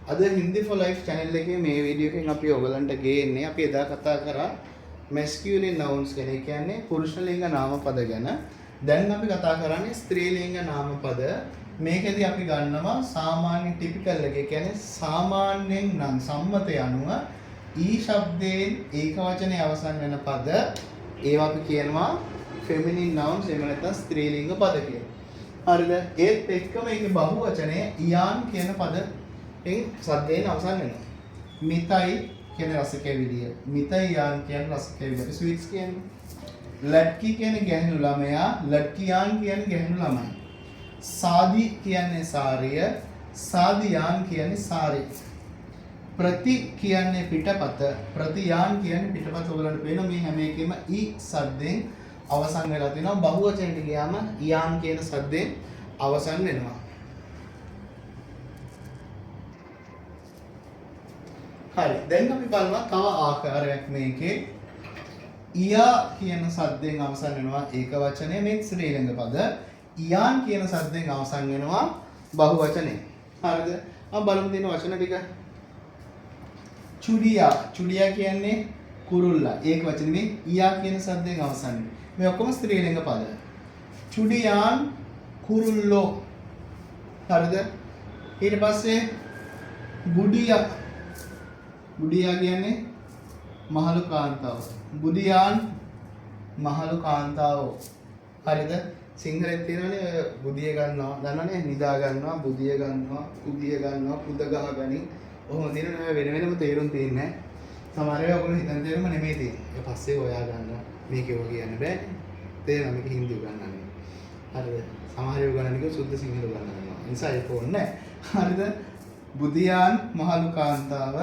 අද Hindi for Life channel එකේ මේ වීඩියෝ එකෙන් අපි ඔයගලන්ට ගේන්නේ අපි එදා කතා කරා masculine nouns ගැන. ඒ කියන්නේ පුරුෂ ලිංග නාමපද ගැන. දැන් අපි කතා කරන්නේ ස්ත්‍රී ලිංග නාමපද. මේකෙදි අපි ගන්නවා සාමාන්‍ය ටිපිකල් එක. ඒ කියන්නේ සාමාන්‍යයෙන් නම් සම්මතය අනුව ඊ ශබ්දයෙන් ඒක වචනේ අවසන් වෙන පද ඒවා අපි කියනවා feminine nouns එහෙම නැත්නම් ස්ත්‍රී ලිංග පද කියලා. හරිද? ඒත් එක්කම ඒකේ බහුවචනය ඉයාන් කියන පදෙන් සද්දයෙන් අවසන් වෙනවා. මිතයි කියන රස කැවිලිය. මිතයි යාන් කියන රස කැවිලිය. ස්වීට්ස් කියන්නේ. ලඩ්කි කියන්නේ ගැහණු ළමයා, ලඩ්කියාන් කියන්නේ ගැහණු ළමයි. සාදි කියන්නේ සාරිය, සාදියාන් කියන්නේ සාරි. ප්‍රති කියන්නේ පිටපත, ප්‍රතියාන් කියන්නේ පිටපත. ඔයගලන්ට පේනවා මේ හැම එකෙම ඊ සද්දෙන් අවසන් වෙලා තිනවා. බහුවචනෙට ගියාම යාන් කියන සද්දෙන් අවසන් වෙනවා. හරි. දැන් අපි බලනවා තව ආකාරයක් මේකේ. ඉයා කියන සද්දෙන් අවසන් වෙනවා ඒක වචනේ මේ ස්ත්‍රී ලිංග පද. ඉයාන් කියන සද්දෙන් අවසන් වෙනවා බහුවචනේ. හරිද? අපි බලමු තියෙන වචන ටික. චුඩියා. චුඩියා කියන්නේ කුරුල්ලා. ඒක වචනේ මේ ඉයා කියන සද්දෙන් අවසන් වෙනවා. මේ ඔක්කොම ස්ත්‍රී ලිංග පද. චුඩියාන් කුරුල්ලෝ. හරිද? ඊට පස්සේ බුඩියා. බුඩියා කියන්නේ මහලු කාන්තාව. බුදියාන් මහලු කාන්තාව. හරිද? සිංහලෙන් තියෙනනේ බුදිය ගන්නවා. දන්නවනේ නිදා ගන්නවා, බුදිය ගන්නවා, උදිය ගන්නවා, පුද ගහගනි. ඔහොම තියෙනවා. වෙන වෙනම තේරුම් තියෙන්නේ නැහැ. සමහර ඒවා ඔයගොල්ලෝ හිතන තේරුම නෙමෙයි තියෙන්නේ. ඊට පස්සේ හොයා ගන්නවා. මේකේ ඔය කියන්න බෑනේ. තේරෙනවද? මේක හින්දි උගන්වන්නේ. හරිද? සමහර ඒවා උගන්වන්නේ සුද්ධ සිංහල උගන්වනවා. ඒ නිසා ඒක ඕනේ නැහැ. හරිද? බුදියාන් මහලු කාන්තාව.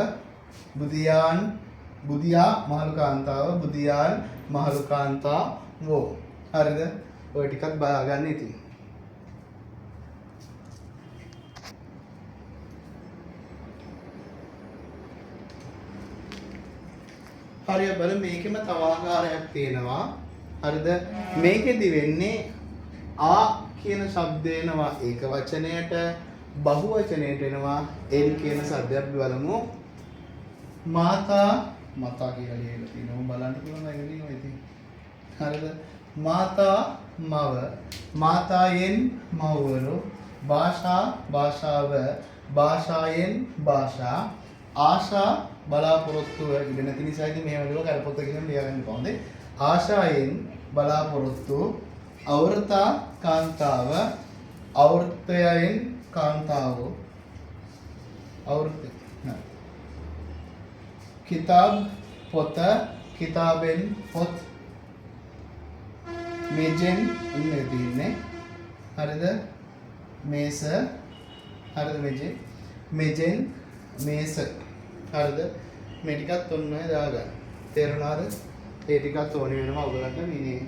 බුදියා මහලු කාන්තාව, බුදියාන් මහලු කාන්තාවෝ. හරිද? ඔය ටිකක් බලාගන්න ඉතින්. හරිය බලන්න මේකෙම තව ආකාරයක් තියෙනවා. හරිද? මේකෙදි වෙන්නේ ආ කියන ශබ්දය එනවා ඒක වචනයට, බහුවචනයට එනවා එල් කියන ශබ්දය අපි බලමු. මාතා කියලා ලියලා තියෙනවා. බලන්න පුළුවන් ඒක තියෙනවා ඉතින්. හරිද? මාතා මව, මාතායෙන් මව්වරු, භාෂාව, භාෂායෙන් භාෂා, ආශා බලාපොරොත්තුව ඉඳ නැති නිසා ඉතින් මේ වගේ කරපොත්ත කියන ලියාගන්න කොහොමද? ආශායෙන් බලාපොරොත්තු, අවෘතා කාන්තාව, අවෘතයෙන් කාන්තාව, අවෘත किताब පොත, කිතාබෙන් පොත්, මෙජෙන් ඉන්නේ තියෙන්නේ. හරිද? මේස. හරිද? මෙජෙන් මේස. හරිද? මේ ටිකත් ඔන්න ඔය දාගන්න. තේරුණාද? ඒ ටිකත් ඕනේ වෙනවා ඔයගලන්ට මේ.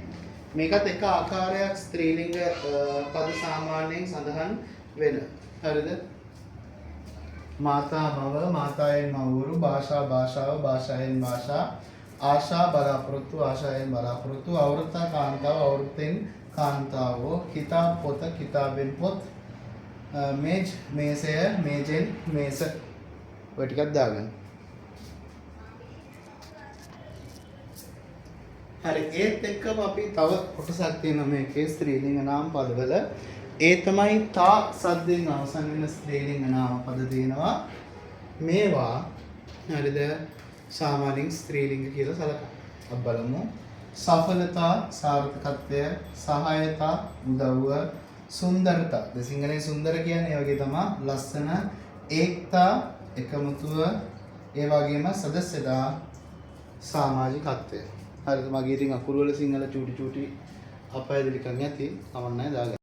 මේකත් එක ආකාරයක් ස්ත්‍රීලිංග පද සාමාන්‍යයෙන් සඳහන් වෙන. හරිද? මාතා මව, මාතායෙන් මව්වරු, භාෂාව, භාෂායෙන් භාෂා, ආශා බලාපොරොත්තු, ආශායෙන් බලාපොරොත්තු, අවෘතා කාන්තාව, අවෘතෙන් කාන්තාවෝ, කිතාබ පොත, කිතාබෙන් පොත්, මේජ් මේසය, මේජෙන් මේස. ඔය ටිකක් දාගන්න. හරි. ඒත් එක්කම අපි තව කොටසක් තියෙනවා මේකේ ස්ත්‍රීලිංග නාම පදවල. ඒ තමයි තා සද්දෙන් අවසන් වෙන ස්ත්‍රීලිංග නාම පද තියෙනවා. මේවා හරිද? සාමාන්‍යයෙන් ස්ත්‍රීලිංග කියලා සලකනවා. අපි බලමු. සඵලතා සාර්ථකත්වය, සහායතා උදව්ව, සුන්දරතා. සිංහලෙන් සුන්දර කියන්නේ ඒ වගේ තමයි ලස්සන, ඒකතා එකමුතුව, ඒ වගේම සදස්යතා සමාජිකත්වය. හරිද? මගේ ඉතින් අකුරු වල සිංහල චූටි අපහැදිලිකම් ඇති. කමක් නැහැ දාගන්න.